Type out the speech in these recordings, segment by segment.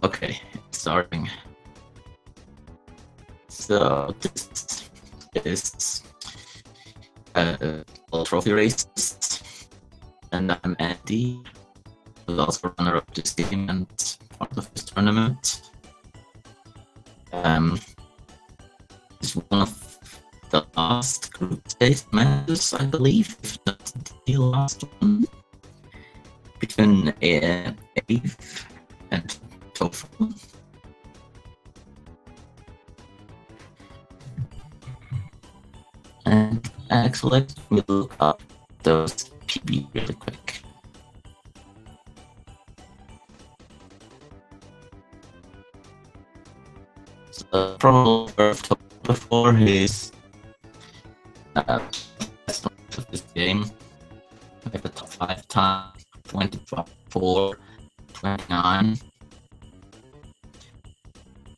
Okay, starting. So this is trophy races, and I'm Andy, who's also runner of this game and part of this tournament. It's one of the last group stage matches, I believe, if not the last one, between Ave and Toufool. And actually, let me look up those PB really quick. So the problem I've talked before is best of this game. I have the top 5 time, 24, 29.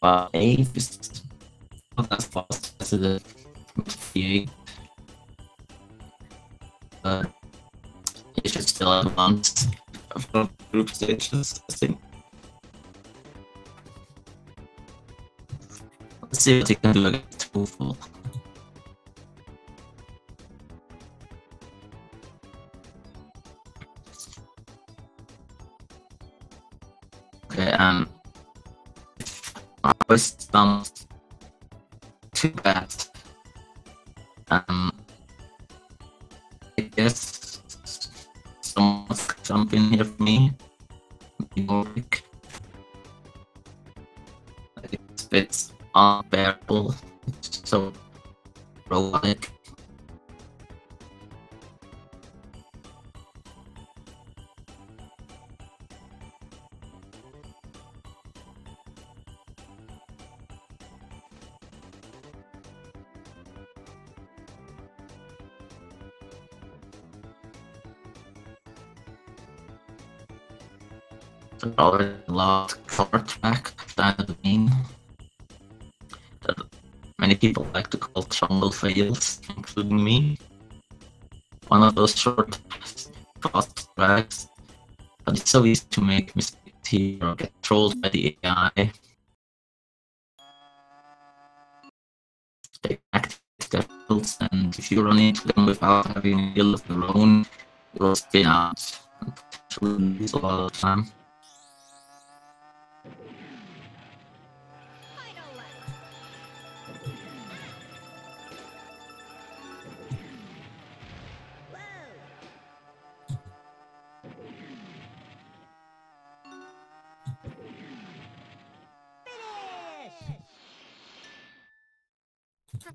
But Ave is not as fast as the 58. But it should still advance from group stages, I think. Let's see what he can do against Toufool. Okay, my voice sounds too bad. I guess someone's jumping here for me. Like it's unbearable. It's so robotic. There's already a lot of cover track down the main that many people like to call jungle fails, including me. One of those short, fast tracks, but it's so easy to make mistakes here or get trolled by the AI. They active schedules, and if you run into them without having a heal of your own, you will spin out and potentially lose a lot of time.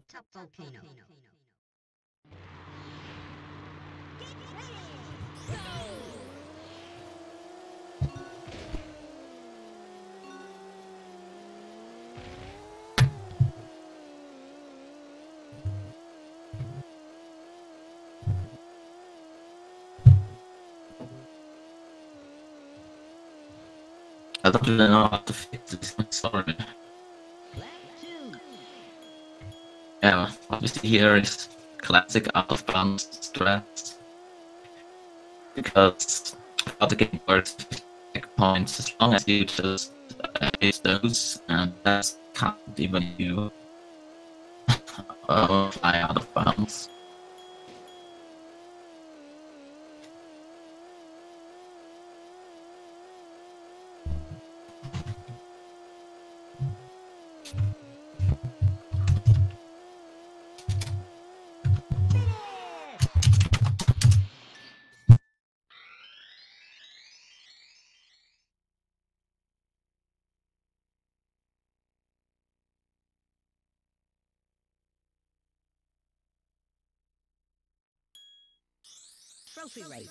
Top volcano. I don't really know how to fix this, I'm sorry. Yeah, obviously here is classic out of bounds strats. Because how the game works, checkpoints, as long as you just hit those, and that's can't even you fly out of bounds. Trophy race.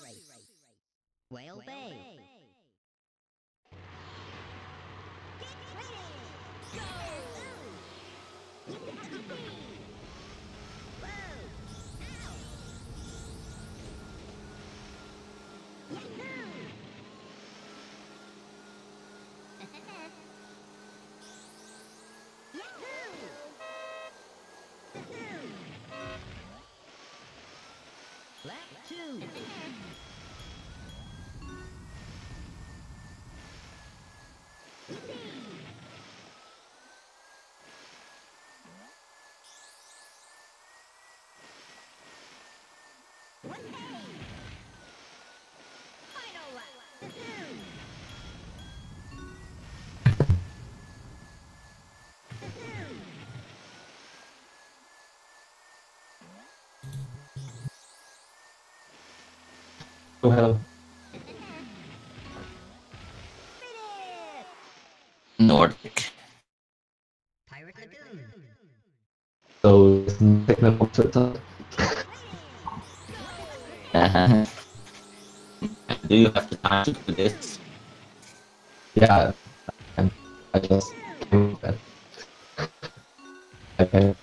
Whale Bay. Lap 2. Final lap. Oh, hello. Nordic. Pirate Lagoon. So, it's technical filter. Uh-huh. Do you have the time to do this? Yeah, I just came with that. Okay.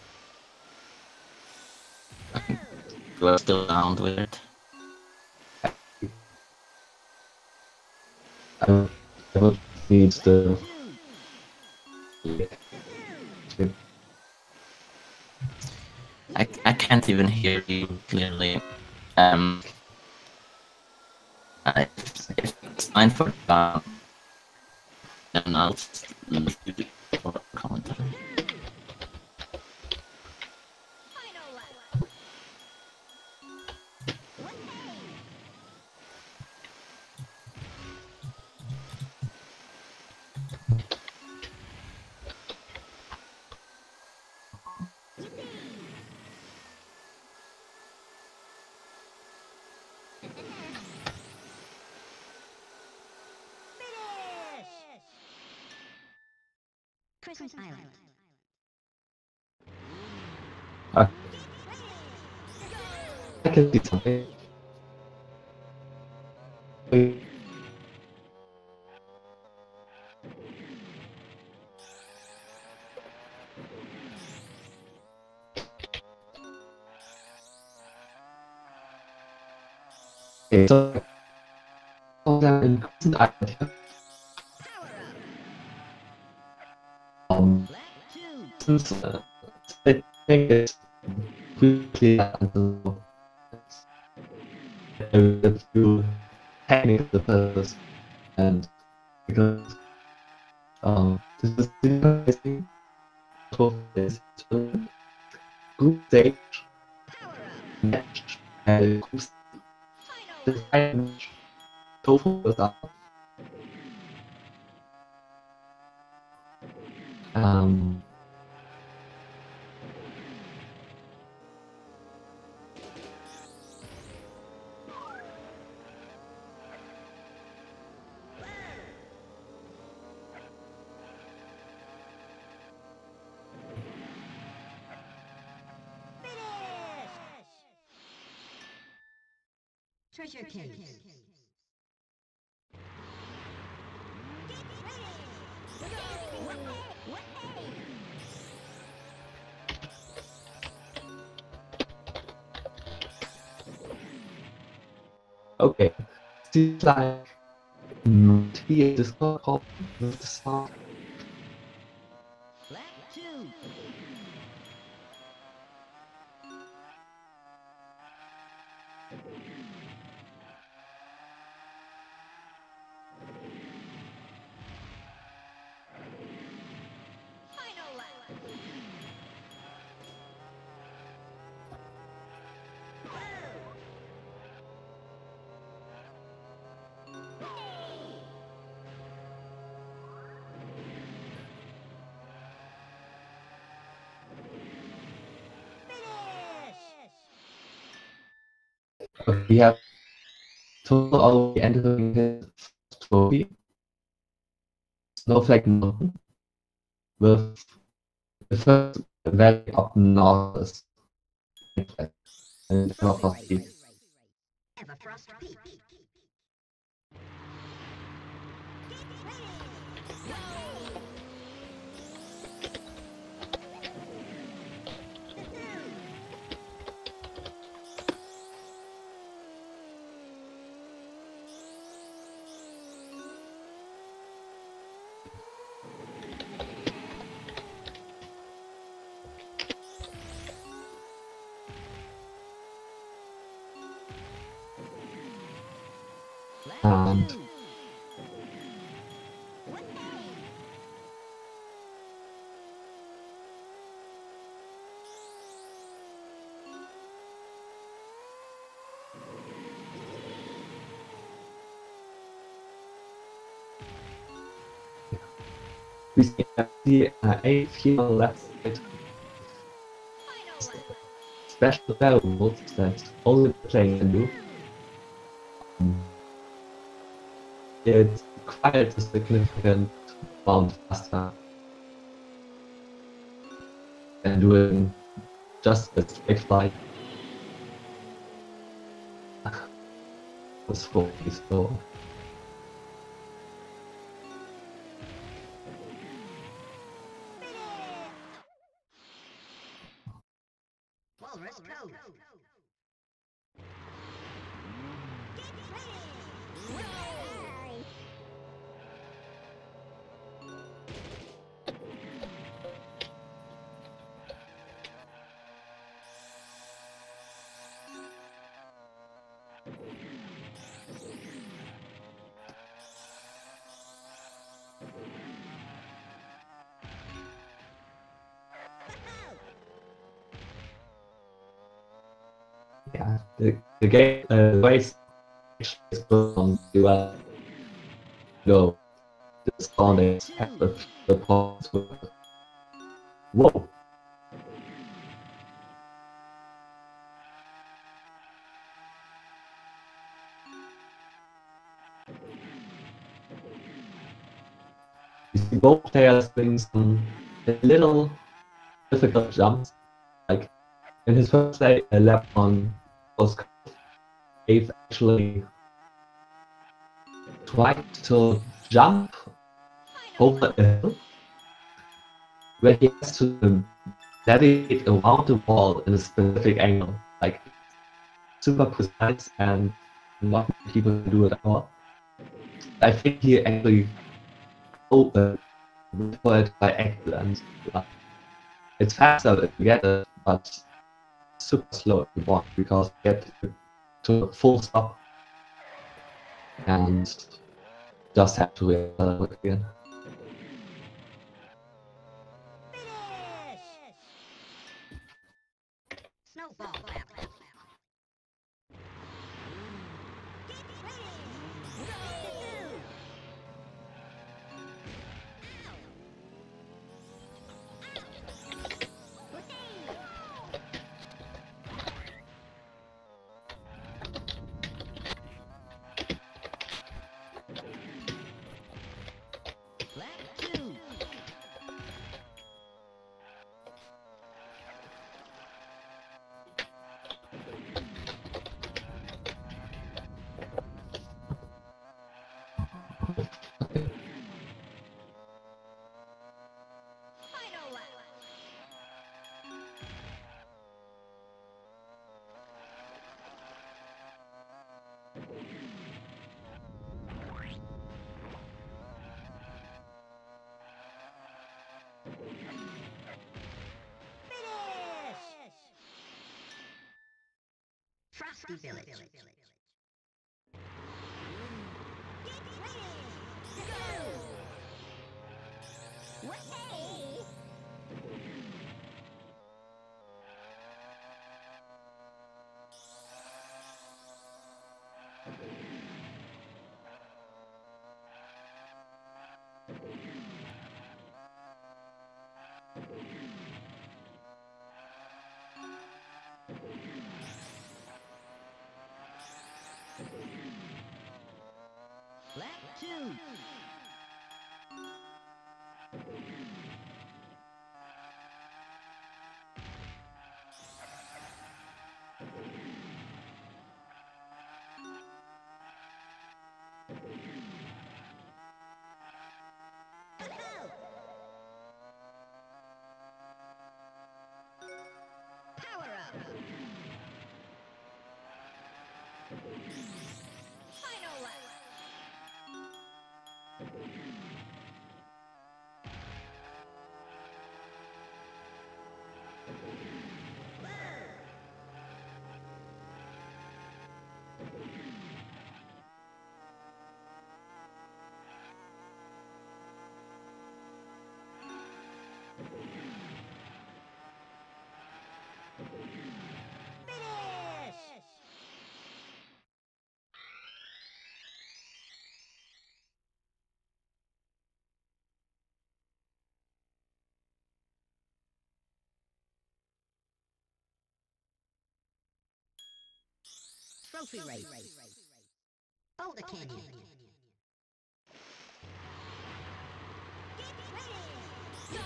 You are still down with it? I will need the I can't even hear you clearly. If it's fine for then I'll just leave it for commentary. Final lap. Christmas Island. I can see something. Okay, so in Christmas Island, Lap 2. since I think it's quickly until the two technical purpose and because this is synchronizing this group stage match and group stage match Toufool was up. Um Treasure case. okay. Seems like to be a Discord call with the song. Lap 2. Final lap. We have total all the entering his trophy. Snowflake Mountain with the first valley of Northwest and Trophy Peak. race. Everfrost Peak. Lap And 2. We see eight here on the left side. Special variables that only the player can do. It requires a significant amount faster than doing just a straight flight. This will be slow. Walrus code. Yeah, the game, race actually is built on well. Go. This on is the points. Whoa! You see both players doing some little difficult jumps. Like in his first lap on was Dave actually tried to jump over a hill where he has to navigate around the wall in a specific angle, like super precise and not many people can do it at all. I think he actually opened for it by accident. It's faster if you get it, but super slow if you want because you get to a full stop and just have to reaccelerate again. Snowball lap. Lap 2. Final lap. Finish! Frosty Village. Lap 2. Power up. Final lap. Trophy race. Boulder Canyon. Get ready! Go!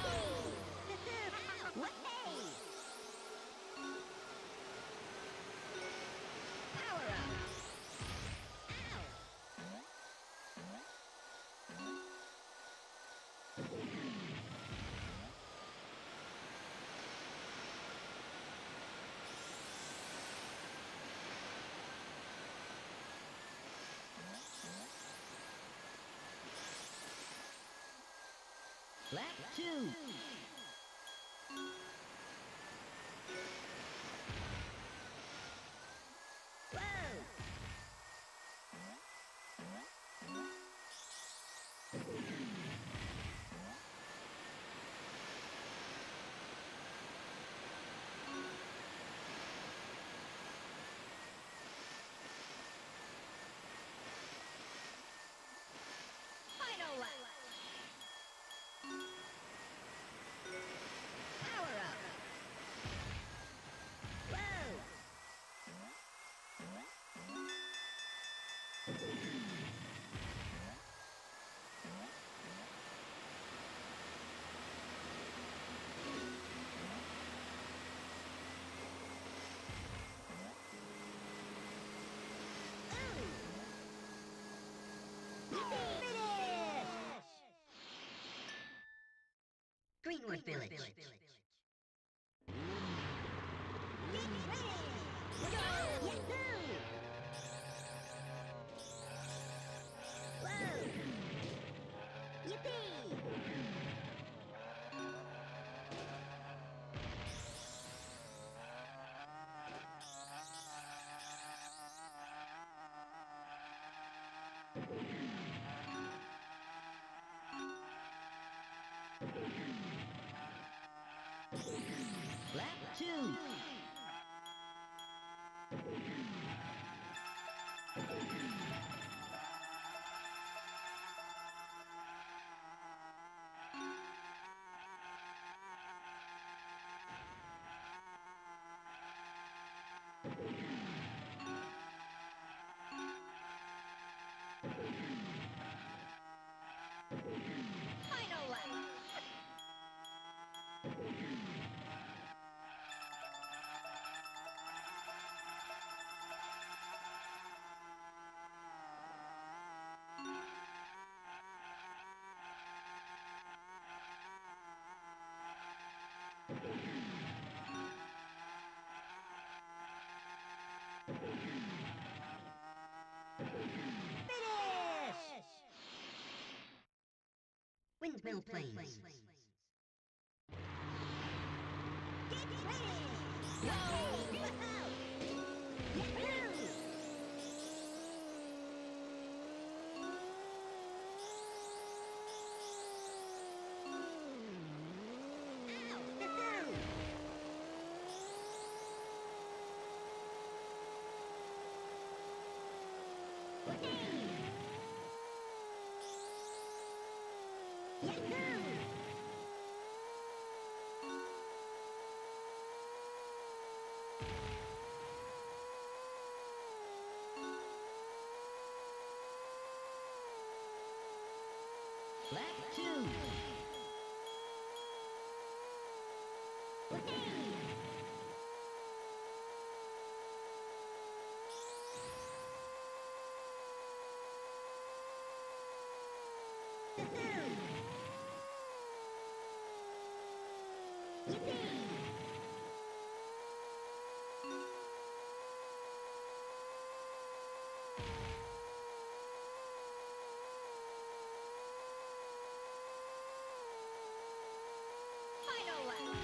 Way! Power up! Lap 2. Whoa! Final lap. Power up. Whoa! Greenwood Village. Get ready! Go! Yahoo! Whoa! Yippee! Lap 2. Final lap. Finish! Windmill Plains. Get ready! Go! Yahoo! Lap 2. Final lap.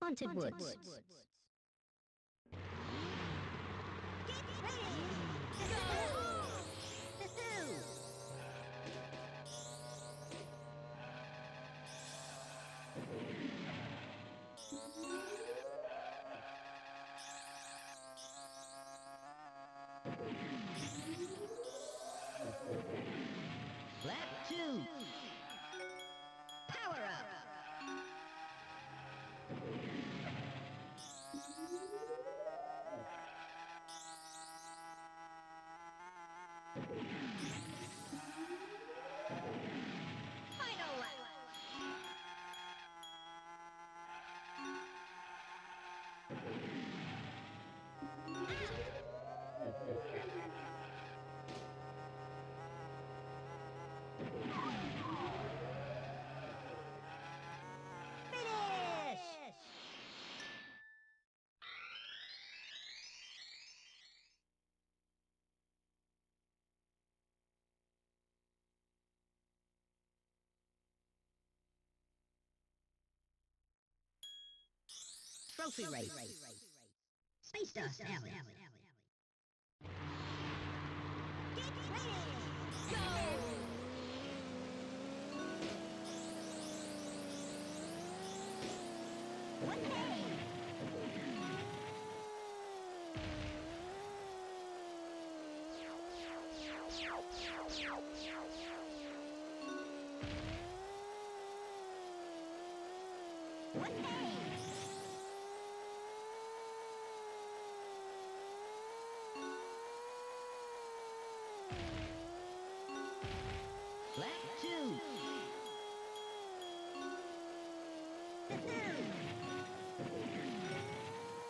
Haunted Woods. Get ready! Lap 2. Power up. Final lap. Finish! Trophy race. Space Dust Alley. Get ready! Go! What day? What day? Lap 2.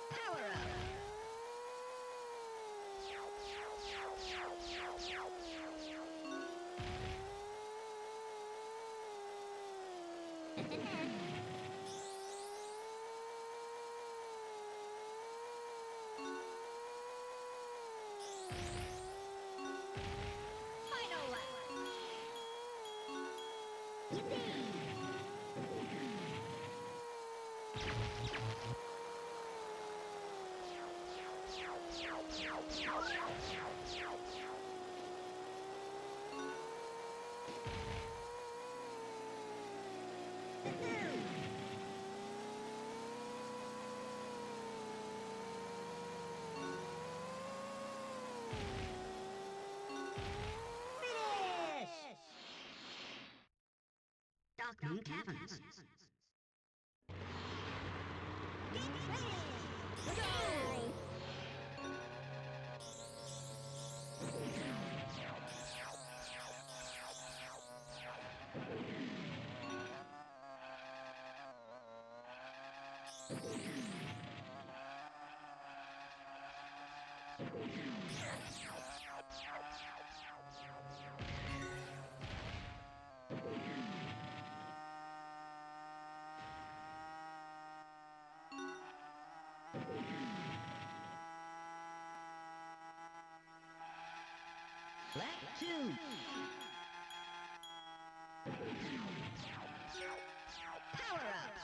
Power up. Final lap. Finish! Dark Moon Caverns. Get ready! Go! Lap 2. Power up.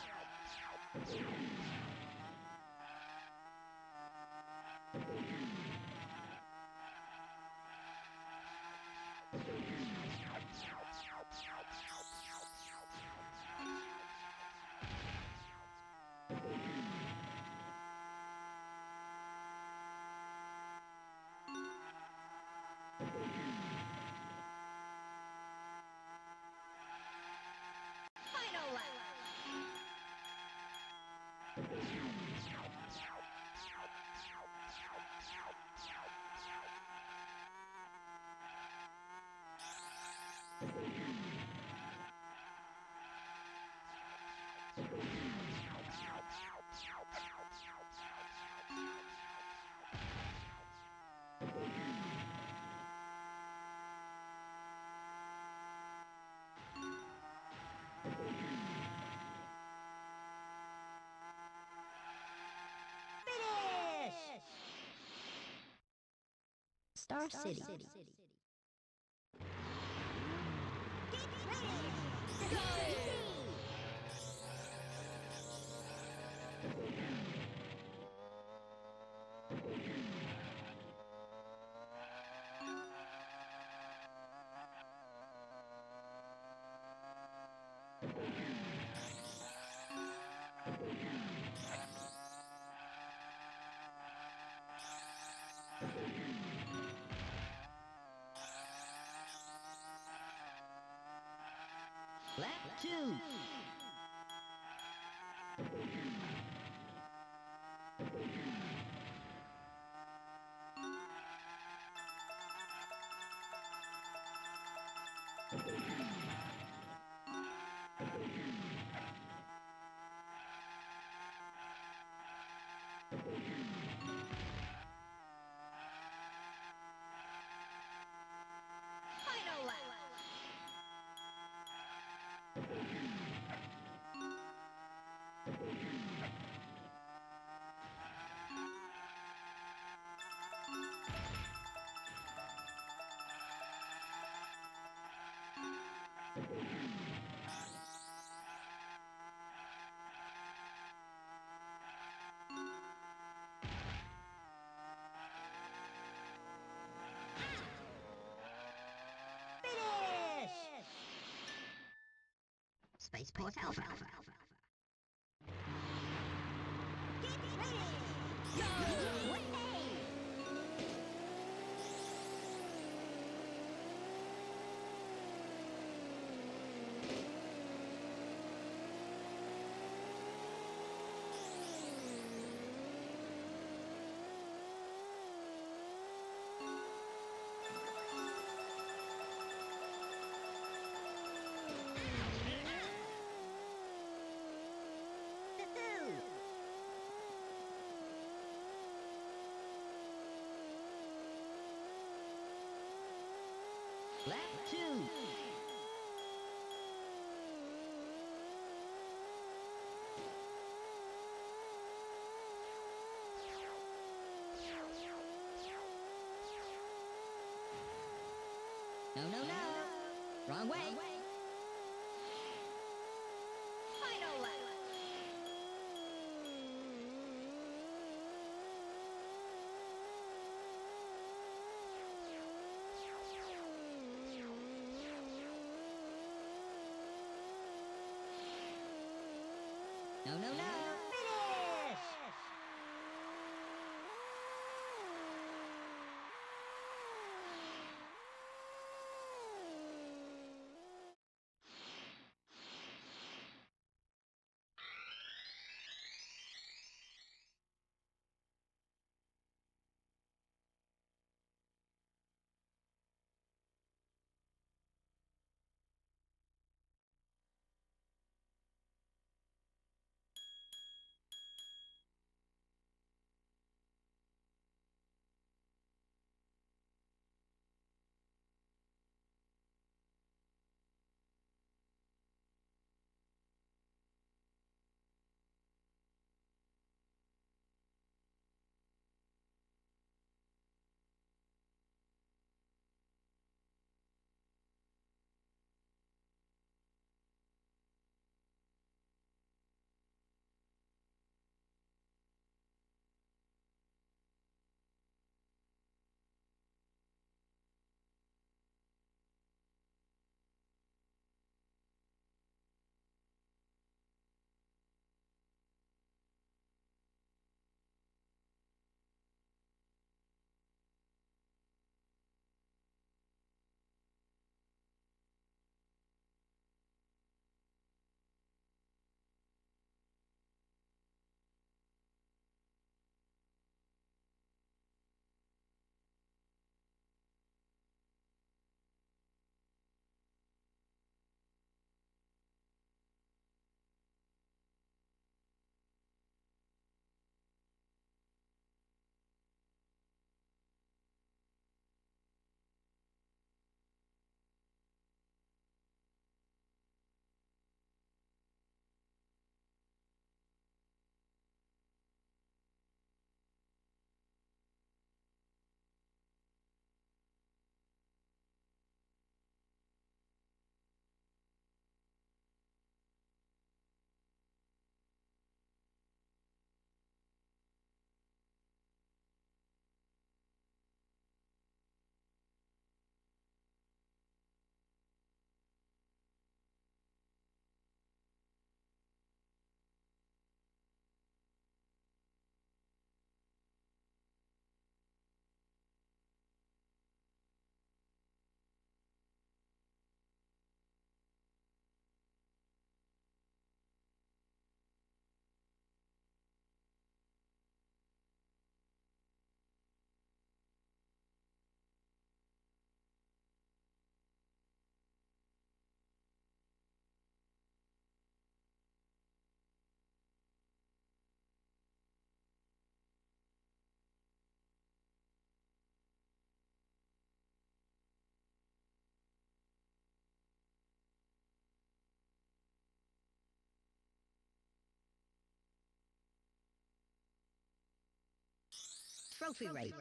Final lap. Finish! Star City. Get ready! Go! two. Final lap. Finish! Spaceport Alpha. Get ready! Go away! Lap two. No, no, no. Wrong way. Final lap. No, no, no. Finish! Trophy race.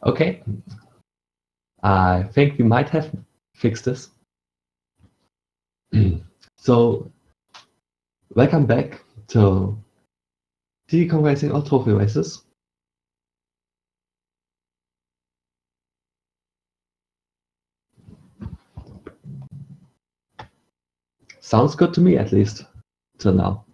Okay, I think we might have fixed this. So, welcome back to Diddy Kong Racing or Trophy Races. Sounds good to me, at least, till now.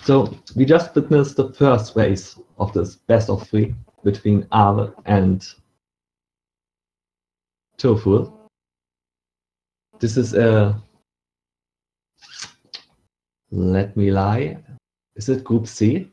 So, we just witnessed the first race of this best of three between Aave and Toufool. This is a... Let me lie. Is it Group C?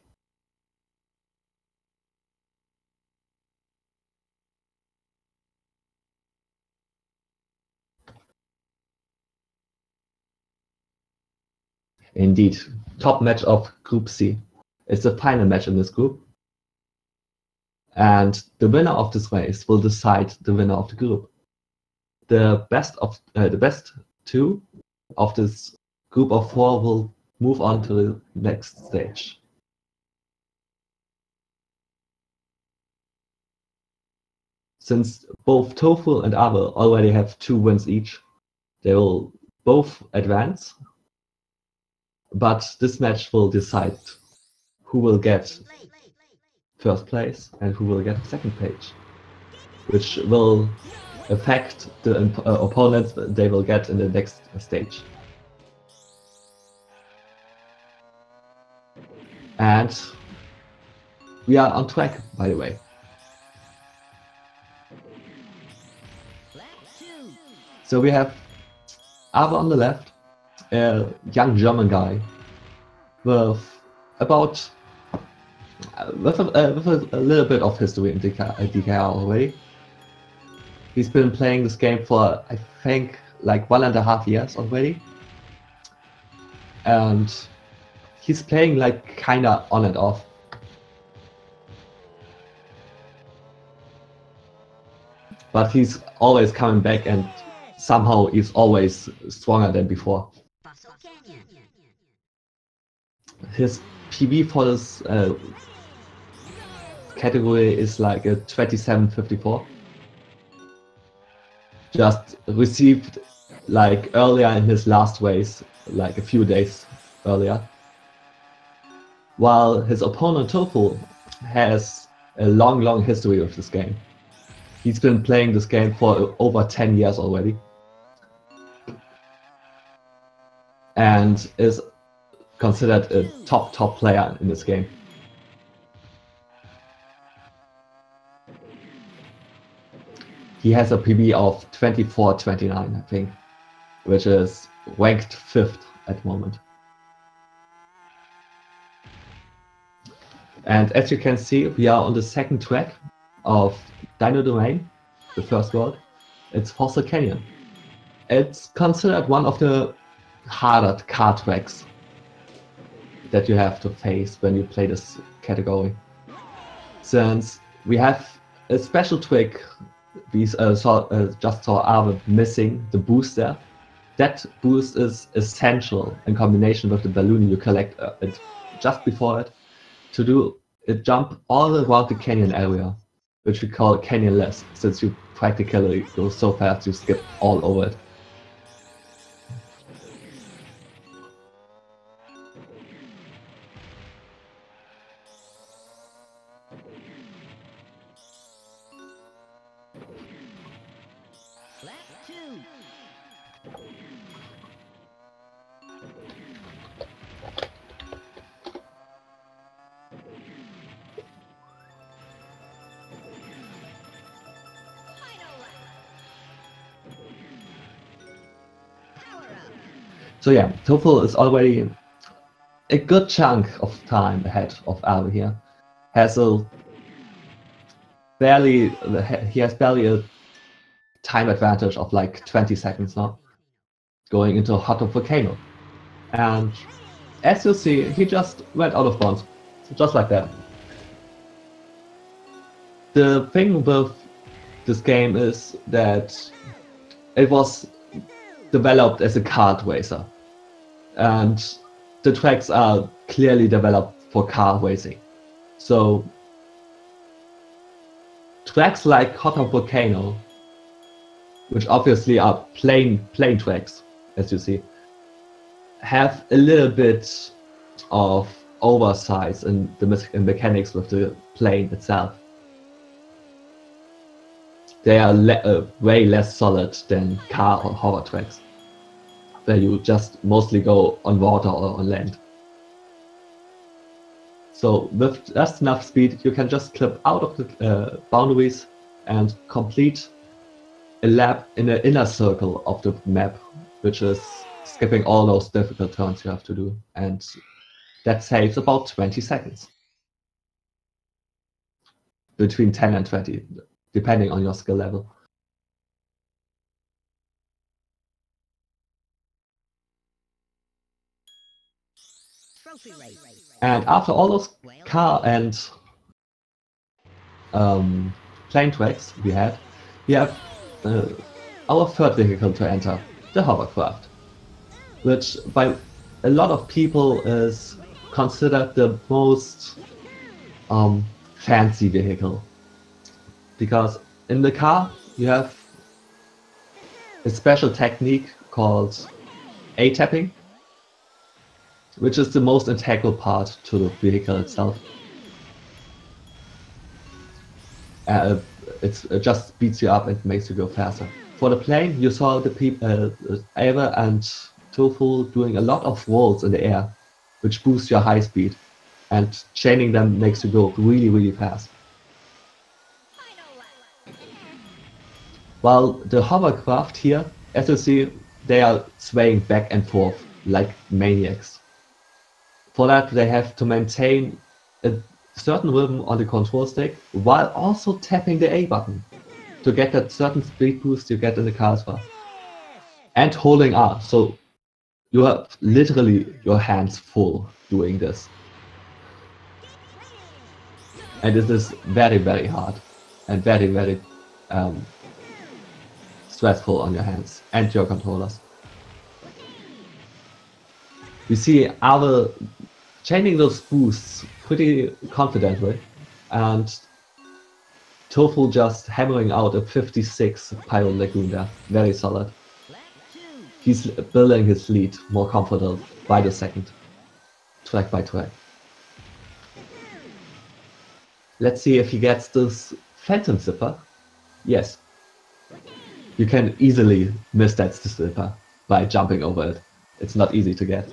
Indeed, top match of Group C. It's the final match in this group. And the winner of this race will decide the winner of the group. The best two of this group of four will move on to the next stage. Since both Toufool and Aave already have 2 wins each, they will both advance. But this match will decide who will get first place and who will get second place, which will affect the opponents they will get in the next stage. And we are on track, by the way. So we have Aave on the left, a young German guy with about with a little bit of history in DKR already. He's been playing this game for, I think, like 1.5 years already, and he's playing like kinda on and off. But he's always coming back, and somehow he's always stronger than before. His PB for this category is like a 27.54. Just received like earlier in his last race, like a few days earlier. While his opponent Toufool has a long history with this game. He's been playing this game for over 10 years already. And is considered a top player in this game. He has a PB of 24.29, I think, which is ranked 5th at the moment. And as you can see, we are on the second track of Dino Domain, the first world. It's Fossil Canyon. It's considered one of the harder car tracks that you have to face when you play this category. Since we have a special trick, we just saw Arve missing the boost there. That boost is essential in combination with the balloon you collect it just before it to do a jump all around the canyon area, which we call canyonless, since you practically go so fast you skip all over it. Lap 2. Final lap. Power up. So yeah, Toufool is already a good chunk of time ahead of Arve here. He has barely a time advantage of like 20 seconds now, going into a hot volcano. And as you see, he just went out of bounds, just like that. The thing with this game is that it was developed as a kart racer, and the tracks are clearly developed for car racing. So tracks like Hot Volcano, which obviously are plain tracks, as you see, have a little bit of oversize in the mechanics with the plane itself. They are way less solid than car or hover tracks, where you just mostly go on water or on land. So with just enough speed, you can just clip out of the boundaries and complete a lap in the inner circle of the map, which is skipping all those difficult turns you have to do, and that saves about 20 seconds. Between 10 and 20, depending on your skill level. Trophy race. And after all those car and plane tracks we have our third vehicle to enter, the hovercraft, which by a lot of people is considered the most fancy vehicle, because in the car you have a special technique called A-tapping, which is the most integral part to the vehicle itself. It just speeds you up and makes you go faster. For the plane, you saw the people, Ava and Toufool doing a lot of rolls in the air, which boosts your high speed, and chaining them makes you go really, really fast. While the hovercraft here, as you see, they are swaying back and forth like maniacs. For that, they have to maintain a certain rhythm on the control stick while also tapping the A button to get that certain speed boost you get in the car as well. And holding R, so you have literally your hands full doing this. And it is very, very hard and very, very stressful on your hands and your controllers. We see Arve chaining those boosts pretty confidently, and Toufool just hammering out a 56 Pyro Lagoon there, very solid. He's building his lead more comfortable by the second, track by track. Let's see if he gets this Phantom Zipper. Yes. You can easily miss that zipper by jumping over it. It's not easy to get.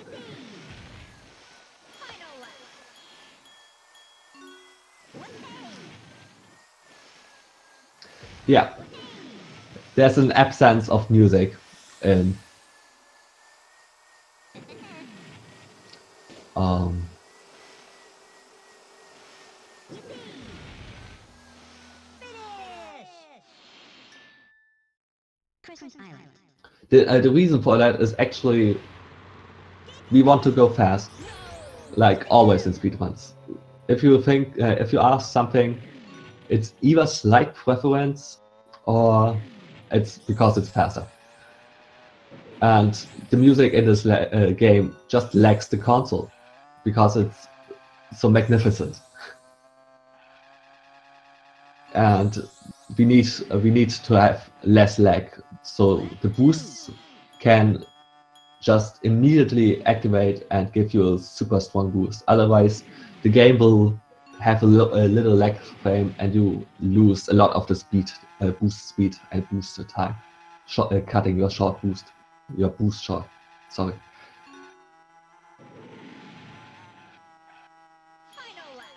Yeah, there's an absence of music in the reason for that is actually we want to go fast, like always in speedruns. If you think, if you ask something, it's either slight preference or it's because it's faster. And the music in this game just lacks the console because it's so magnificent. And we need to have less lag, so the boosts can just immediately activate and give you a super strong boost. Otherwise, the game will have a little lag frame, and you lose a lot of the speed, boost speed and boost time, cutting your boost short. Sorry. Final lap.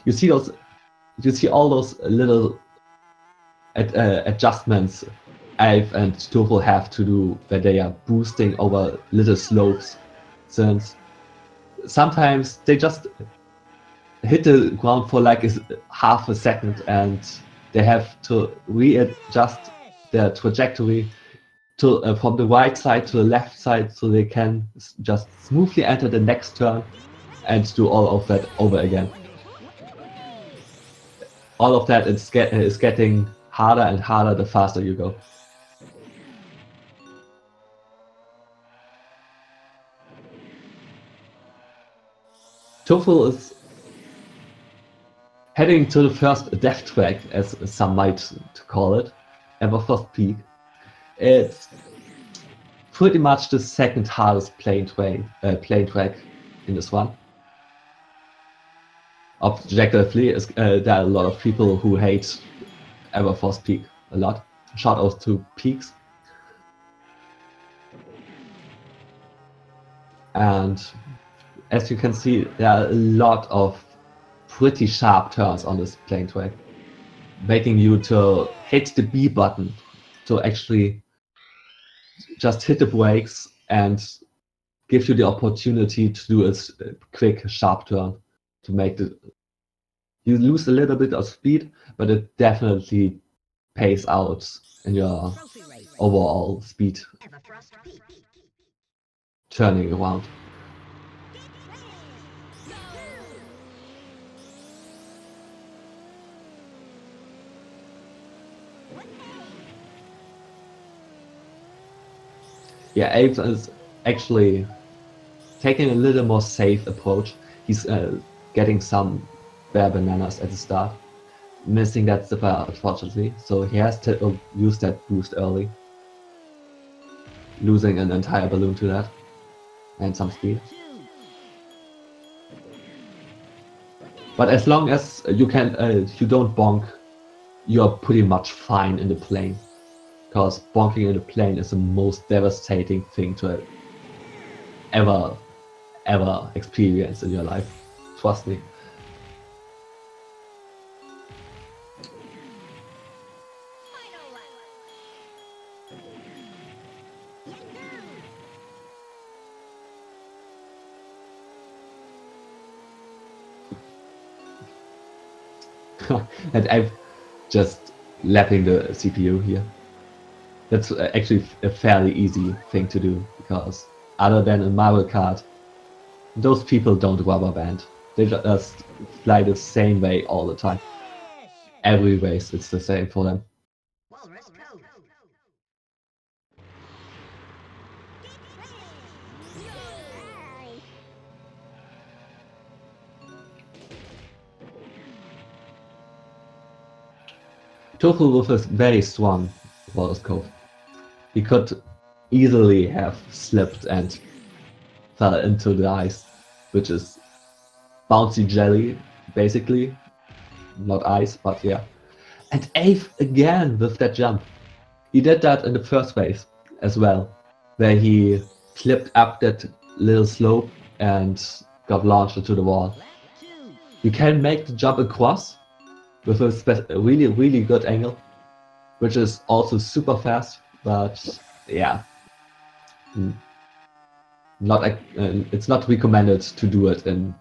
You see all those little adjustments Alf and Toufool have to do when they are boosting over little slopes, since sometimes they just hit the ground for like half a second and they have to readjust their trajectory to from the right side to the left side, so they can just smoothly enter the next turn and do all of that over again. All of that is getting harder and harder the faster you go. Toufool is heading to the first death track, as some might call it, Everfrost Peak. It's pretty much the second hardest plane track in this one. Objectively, there are a lot of people who hate Everfrost Peak a lot. Shout out to Peaks. And as you can see, there are a lot of pretty sharp turns on this plane track, making you to hit the B button to actually just hit the brakes and give you the opportunity to do a quick sharp turn to make the. You lose a little bit of speed, but it definitely pays out in your Trophy race. overall speed Everfrost Peak. turning around. Yeah, Abe is actually taking a little more safe approach. He's getting some bare bananas at the start, missing that zipper unfortunately, so he has to use that boost early, losing an entire balloon to that and some speed. But as long as you don't bonk, you're pretty much fine in the plane. Because bonking in the plane is the most devastating thing to ever experience in your life. Trust me. Final lap. And I'm just lapping the CPU here. That's actually a fairly easy thing to do, because other than in Mario Kart, those people don't rubber band. They just fly the same way all the time. Every race it's the same for them. Walrus Cove. Toufool with a very strong water scope. He could easily have slipped and fell into the ice, which is bouncy jelly, basically. Not ice, but yeah. And Ave again with that jump. He did that in the first race as well, where he clipped up that little slope and got launched into the wall. Lap 2. You can make the jump across with a really good angle, which is also super fast, but yeah, it's not recommended to do it in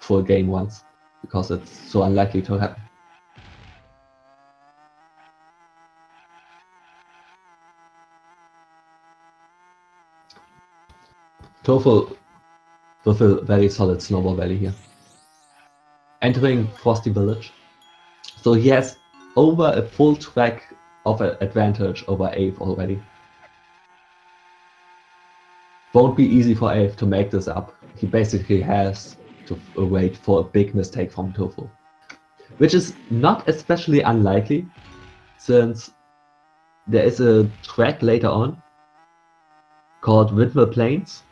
full game once, because it's so unlikely to happen. Toufool with a very solid snowball valley here. Entering Frosty Village. So he has over a full track of an advantage over Ave already. Won't be easy for Ave to make this up. He basically has to wait for a big mistake from Toufool. Which is not especially unlikely, since there is a track later on called Windmill Plains,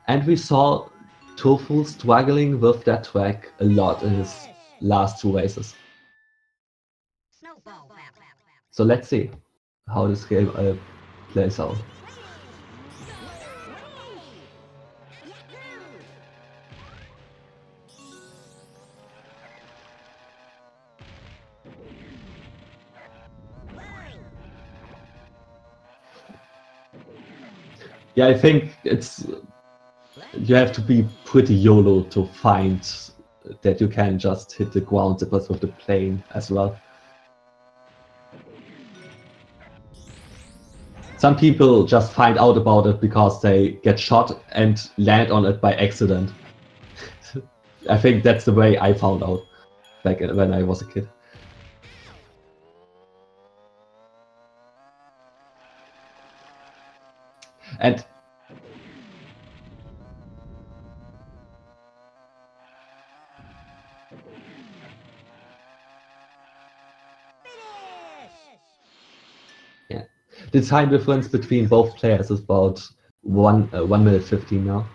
and we saw Toufool struggling with that track a lot in his last two races. Snowball battle. So let's see how this game plays out. Yeah, I think you have to be pretty YOLO to find that you can just hit the ground zippers with the plane as well. Some people just find out about it because they get shot and land on it by accident. I think that's the way I found out back when I was a kid. And yeah, the time difference between both players is about 1 minute 15 now.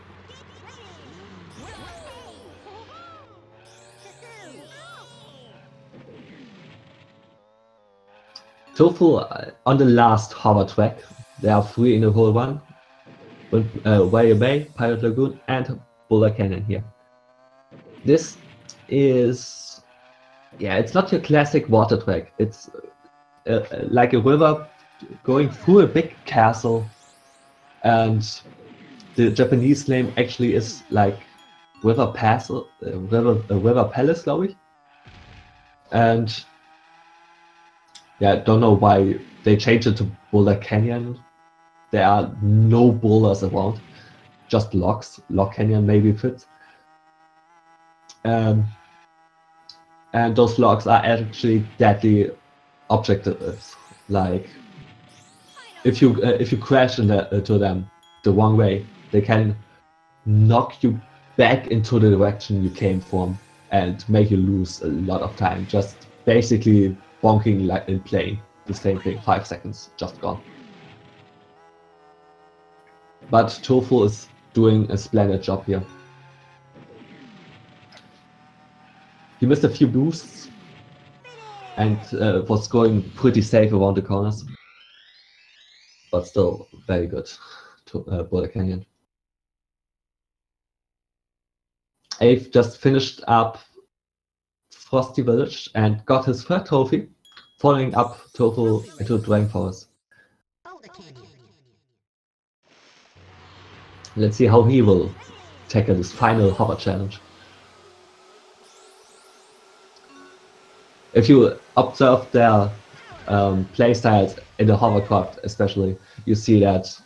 Toufool on the last hover track. There are 3 in the whole one. Warrior Bay, Pirate Lagoon, and Boulder Canyon here. This is, yeah, it's not your classic water track. It's like a river going through a big castle, and the Japanese name actually is like River Palace, glaube ich. And yeah, don't know why they changed it to Boulder Canyon. There are no boulders around, just logs. Log Canyon maybe fits. And those logs are actually deadly objectives. Like if you crash into them the wrong way, they can knock you back into the direction you came from and make you lose a lot of time. Just basically bonking like in plane. The same thing, 5 seconds, just gone. But Toufool is doing a splendid job here. He missed a few boosts and was going pretty safe around the corners. But still very good to Boulder Canyon. Ave just finished up Frosty Village and got his 3rd trophy, following up Toufool into Dragon Forest. Boulder Canyon. Let's see how he will tackle this final hover challenge. If you observe their playstyles in the hovercraft especially, you see that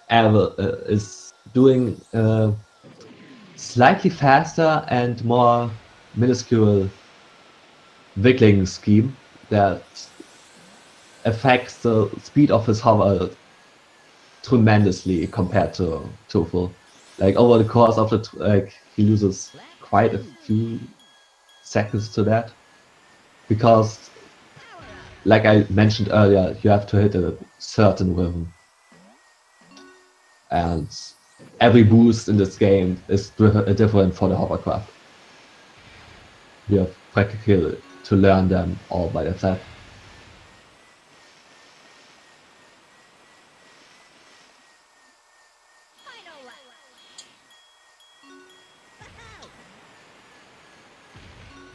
Ave is doing slightly faster and more minuscule wiggling scheme that affects the speed of his hover tremendously compared to Toufool. Like over the course of the he loses quite a few seconds to that, because like I mentioned earlier, you have to hit a certain rhythm, and every boost in this game is different for the hovercraft. You have practically to learn them all by yourself.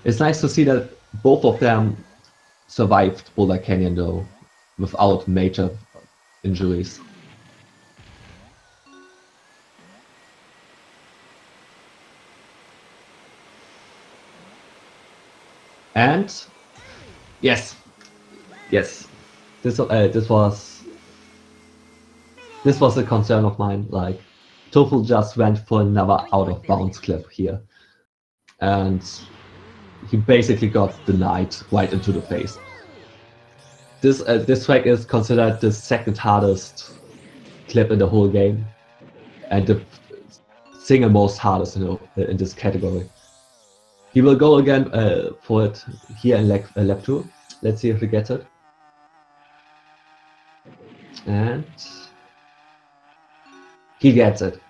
It's nice to see that both of them survived Boulder Canyon though, without major injuries. And yes, this was a concern of mine. Like, Toufool just went for another out of bounds clip here. And he basically got denied right into the face. This track is considered the second hardest clip in the whole game, and the single most hardest in this category. He will go again for it here in lap 2. Let's see if he gets it. And he gets it.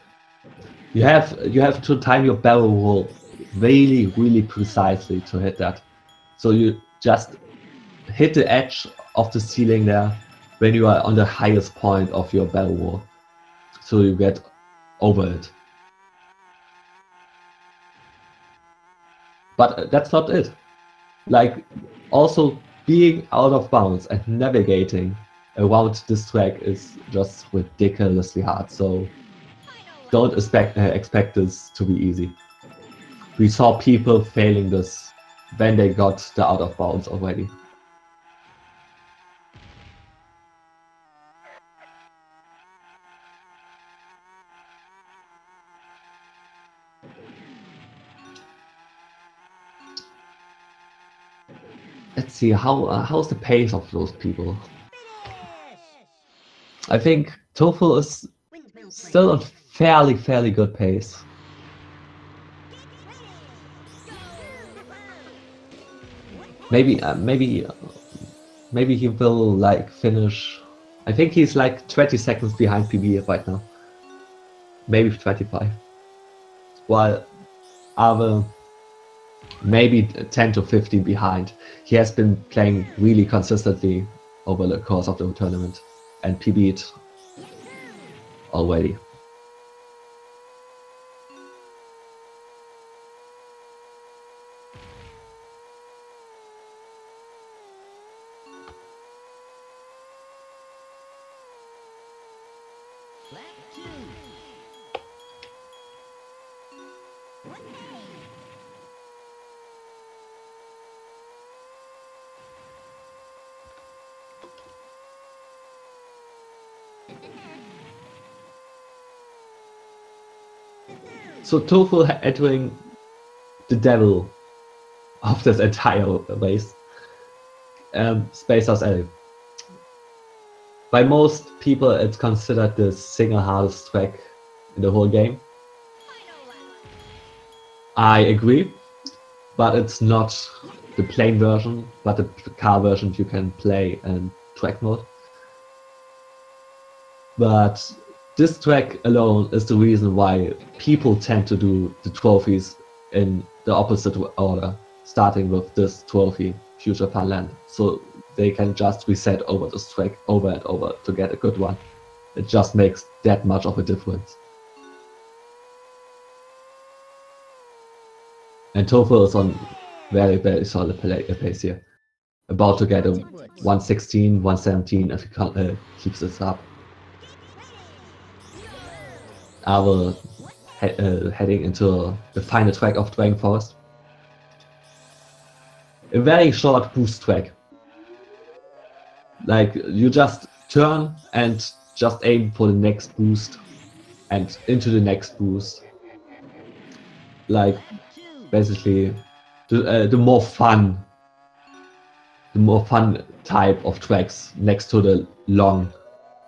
You have to time your barrel roll really precisely to hit that. So you just hit the edge of the ceiling there when you are on the highest point of your barrel roll, so you get over it. But that's not it. Like, also being out of bounds and navigating around this track is just ridiculously hard. So don't expect this to be easy. We saw people failing this when they got the out of bounds already. Let's see, how's the pace of those people? I think Toufool is still on fairly good pace. Maybe he will like finish. I think he's like 20 seconds behind PB right now. Maybe 25. While Ave maybe 10 to 15 behind. He has been playing really consistently over the course of the tournament and PB'd already. So Toufool entering the devil of this entire race, Space House Alley. By most people, it's considered the single hardest track in the whole game. I agree, but it's not the plain version, but the car version you can play in track mode. But this track alone is the reason why people tend to do the trophies in the opposite order, starting with this trophy, Future Funland, so they can just reset over this track over and over to get a good one. It just makes that much of a difference. And Toufool is on very solid pace here. About to get a 116, 117 if he keeps this up. Heading into the final track of Dragon Forest. A very short boost track. Like, you just turn and just aim for the next boost and into the next boost. Like, basically, the more fun type of tracks next to the long,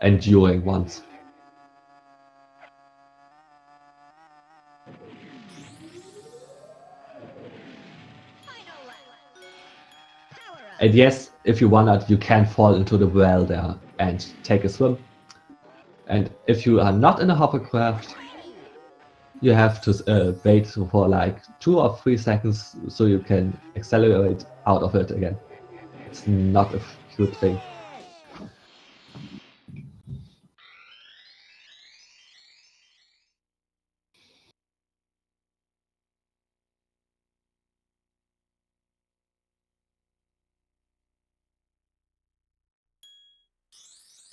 enduring ones. And yes, if you want, you can fall into the well there and take a swim. And if you are not in a hovercraft, you have to wait for like 2 or 3 seconds so you can accelerate out of it again. It's not a good thing.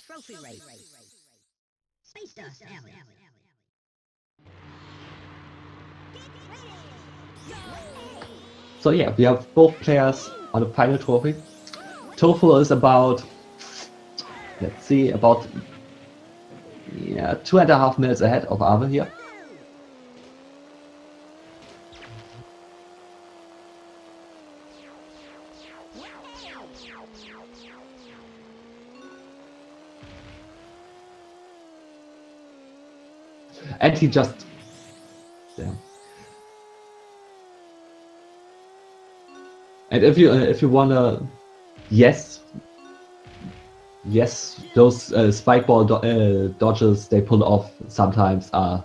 Trophy race. Space Dust Alley. So yeah, we have both players on the final trophy. Toufool is about, let's see, about Yeah, 2.5 minutes ahead of Ave here. And he just... Yeah. And if you wanna... Yes, those spike ball dodges they pull off sometimes are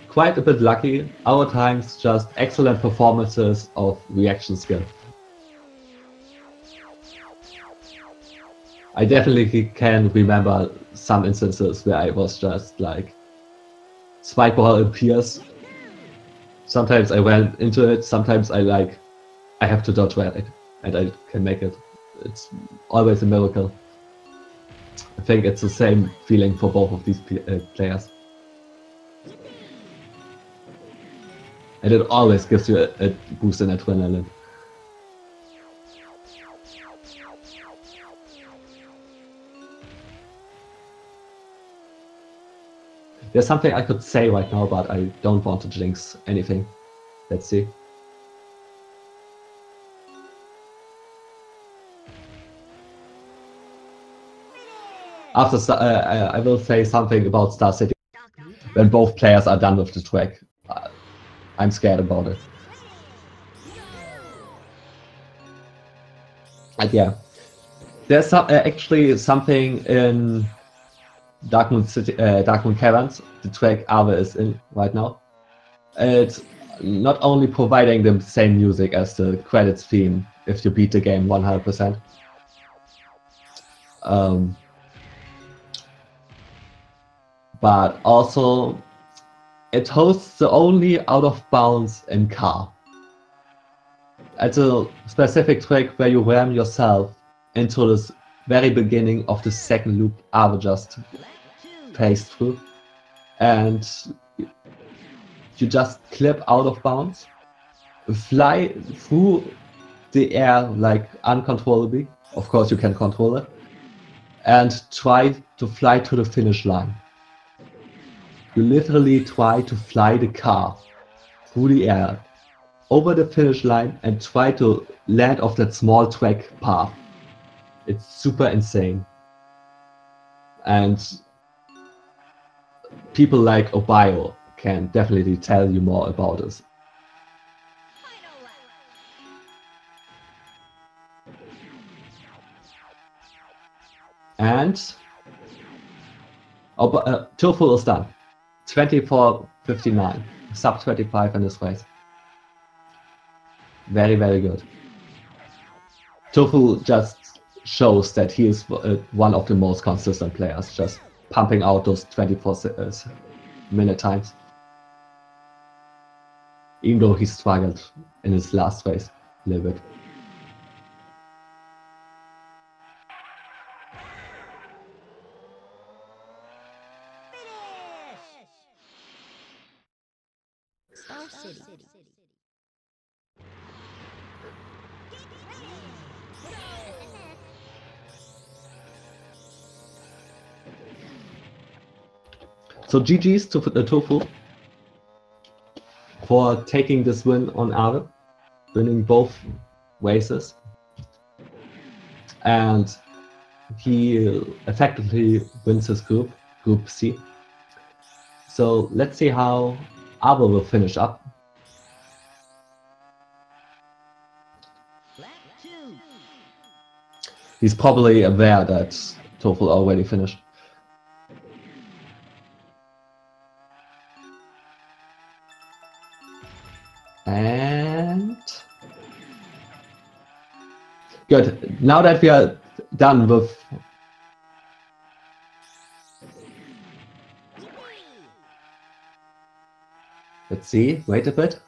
quite a bit lucky, other times just excellent performances of reaction skill. I definitely can remember some instances where I was just like, spike ball appears, sometimes I went into it, sometimes I have to dodge it and I can make it. It's always a miracle. I think it's the same feeling for both of these players. And it always gives you a boost in adrenaline. There's something I could say right now, but I don't want to jinx anything. Let's see. After I will say something about Star City when both players are done with the track. I'm scared about it. And yeah, there's actually something in Darkmoon City, Darkmoon Caverns, the track Ave is in right now. It's not only providing the same music as the credits theme if you beat the game 100%. But also it hosts the only out of bounds in car. It's a specific track where you ram yourself into this very beginning of the second loop Ave just paced through, and you just clip out of bounds, fly through the air like uncontrollably, of course you can control it, and try to fly to the finish line. You literally try to fly the car through the air, over the finish line, and try to land off that small track path. It's super insane. And people like Obio can definitely tell you more about this. And Toufool is done. 24:59, sub 25 in this race. Very, very good. Toufool just shows that he is one of the most consistent players, just pumping out those 24-minute times. Even though he struggled in his last race a little bit. Star City. So GG's to the Toufool for taking this win on Ave, winning both races. And he effectively wins his group, Group C. So let's see how Ave will finish up. He's probably aware that Toufool already finished. And good. Now that we are done with let's see, wait a bit.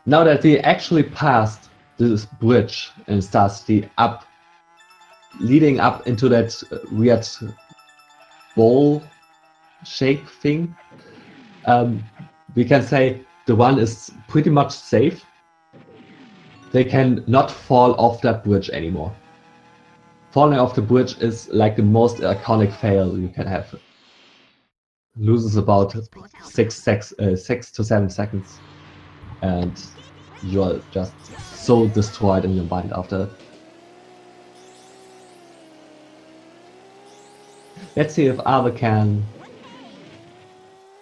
Now that we actually passed this bridge in Star City up, leading up into that weird bowl shape thing, we can say the run is pretty much safe. they can not fall off that bridge anymore. Falling off the bridge is like the most iconic fail you can have. Loses about 6 to 7 seconds, and you're just so destroyed in your mind after it. Let's see if Ava can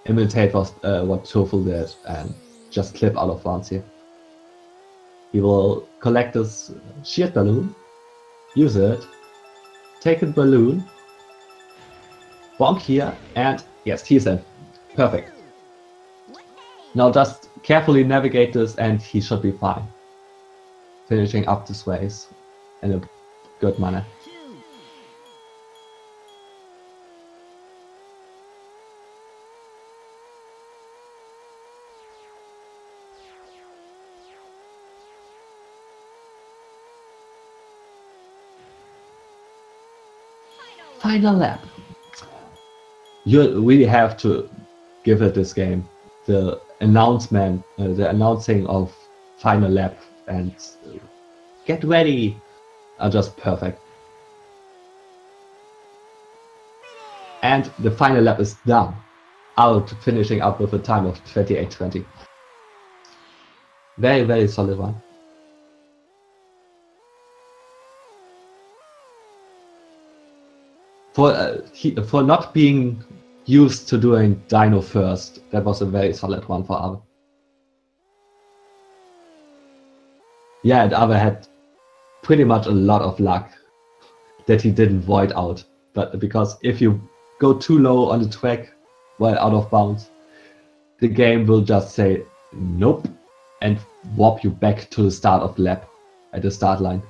imitate what Toufool did and just clip out of bounds here. He will collect this sheared balloon, use it, take a balloon, bonk here, and yes, he's in. Perfect. Now just carefully navigate this and he should be fine. Finishing up this race in a good manner. Final lap. You really have to give it this game. The announcing of final lap and get ready are just perfect. And the final lap is done. Out, finishing up with a time of 28:20. Very, very solid one. For not being used to doing Dino first, that was a very solid one for Ave. Yeah, and Ave had pretty much a lot of luck that he didn't void out. But because if you go too low on the track while out of bounds, the game will just say nope and warp you back to the start of the lap at the start line.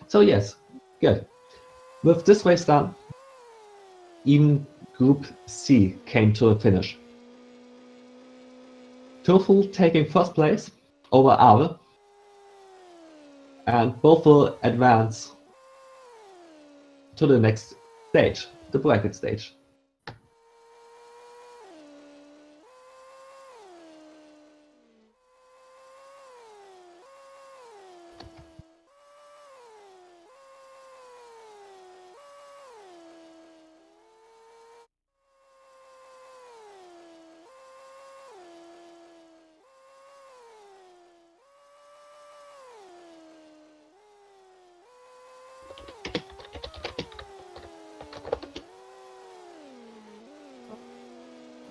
So yes, good. With this race done, even Group C came to a finish. Toufool taking first place over Ave, and both will advance to the next stage, the bracket stage.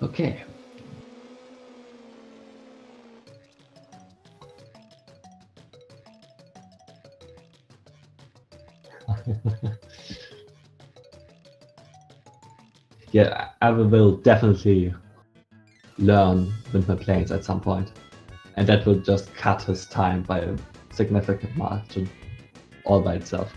Okay. Yeah, I will definitely learn windmill planes at some point, and that will just cut his time by a significant margin all by itself.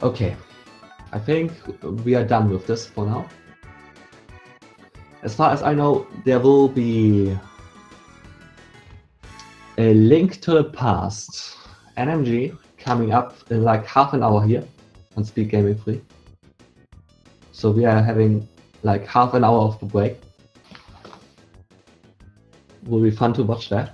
Okay, I think we are done with this for now. As far as I know, there will be a link to the past NMG coming up in like half an hour here on Speed Gaming Free. So we are having like half an hour of the break. Will be fun to watch that.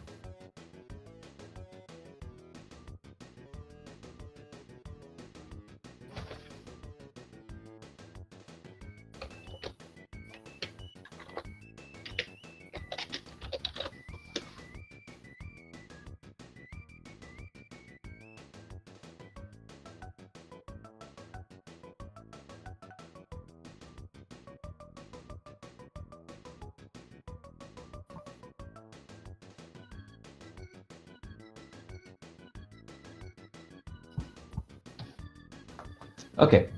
Okay,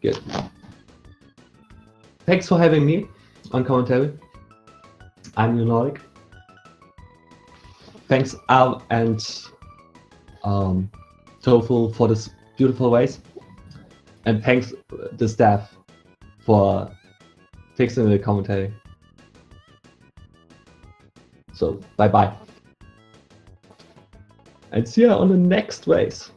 good. Thanks for having me on commentary. I'm Nordic. Thanks Al and Toufool for this beautiful race, and thanks the staff for fixing the commentary. So bye bye, and see you on the next race.